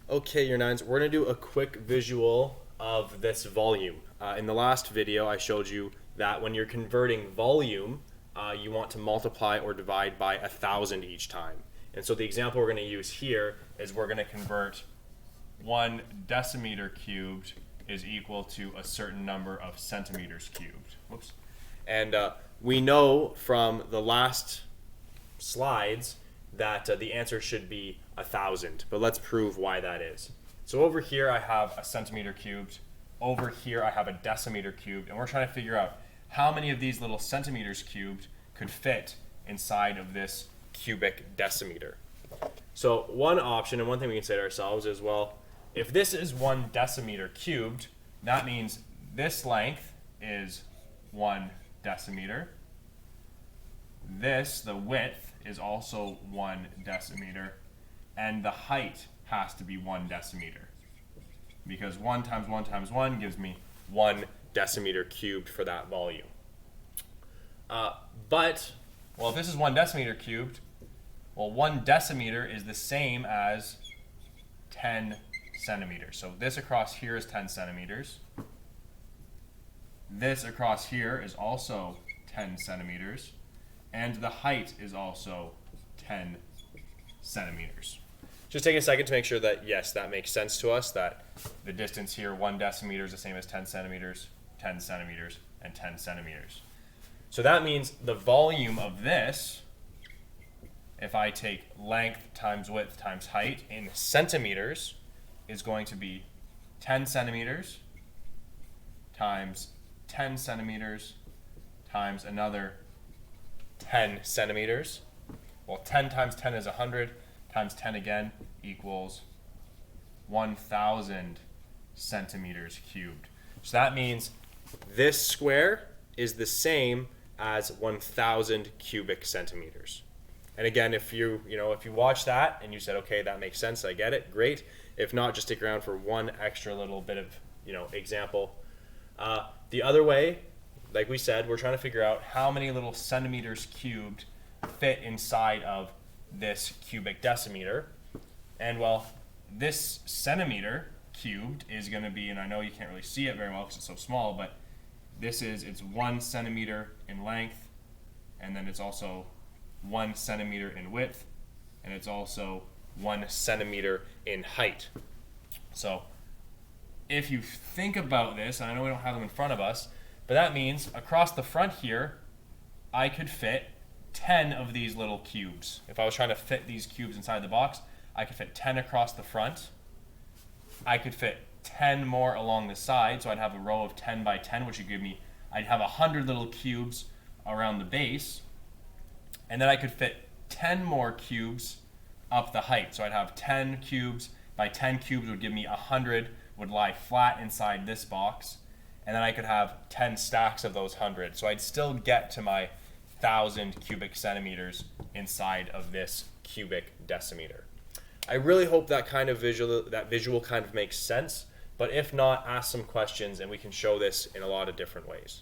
Okay, your nines, we're going to do a quick visual of this volume. In the last video, I showed you that when you're converting volume, you want to multiply or divide by 1,000 each time. And so the example we're going to use here is we're going to convert 1 decimeter cubed is equal to a certain number of centimeters cubed. Whoops. And we know from the last slides that the answer should be 1,000, but let's prove why that is. So over here I have a centimeter cubed, over here I have a decimeter cubed, and we're trying to figure out how many of these little centimeters cubed could fit inside of this cubic decimeter. So one option, and one thing we can say to ourselves is, well, if this is 1 decimeter cubed, that means this length is 1 decimeter. This, the width, is also 1 decimeter, and the height has to be 1 decimeter, because 1 times 1 times 1 gives me 1 decimeter cubed for that volume. Well, if this is 1 decimeter cubed, well, 1 decimeter is the same as 10 centimeters. So this across here is 10 centimeters. This across here is also 10 centimeters. And the height is also 10 centimeters. Just take a second to make sure that, yes, that makes sense to us, that the distance here, 1 decimeter, is the same as 10 centimeters, 10 centimeters, and 10 centimeters. So that means the volume of this, if I take length times width times height in centimeters, is going to be 10 centimeters times 10 centimeters times another 10 centimeters. Well, 10 times 10 is 100, times 10 again equals 1,000 centimeters cubed. So that means this square is the same as 1,000 cubic centimeters. And again, if you watch that and you said, okay, that makes sense, I get it, great. If not, just stick around for one extra little bit of example. The other way, like we said, we're trying to figure out how many little centimeters cubed fit inside of this cubic decimeter. And well, this centimeter cubed is going to be, and I know you can't really see it very well because it's so small, but it's 1 centimeter in length, and then it's also 1 centimeter in width, and it's also 1 centimeter in height. So if you think about this, and I know we don't have them in front of us, but that means across the front here, I could fit 10 of these little cubes. If I was trying to fit these cubes inside the box, I could fit 10 across the front. I could fit 10 more along the side, so I'd have a row of 10 by 10, which would give me, I'd have 100 little cubes around the base. And then I could fit 10 more cubes up the height. So I'd have 10 cubes by 10 cubes would give me 100, would lie flat inside this box. And then I could have 10 stacks of those 100. So I'd still get to my 1,000 cubic centimeters inside of this cubic decimeter. I really hope that visual kind of makes sense. But if not, ask some questions and we can show this in a lot of different ways.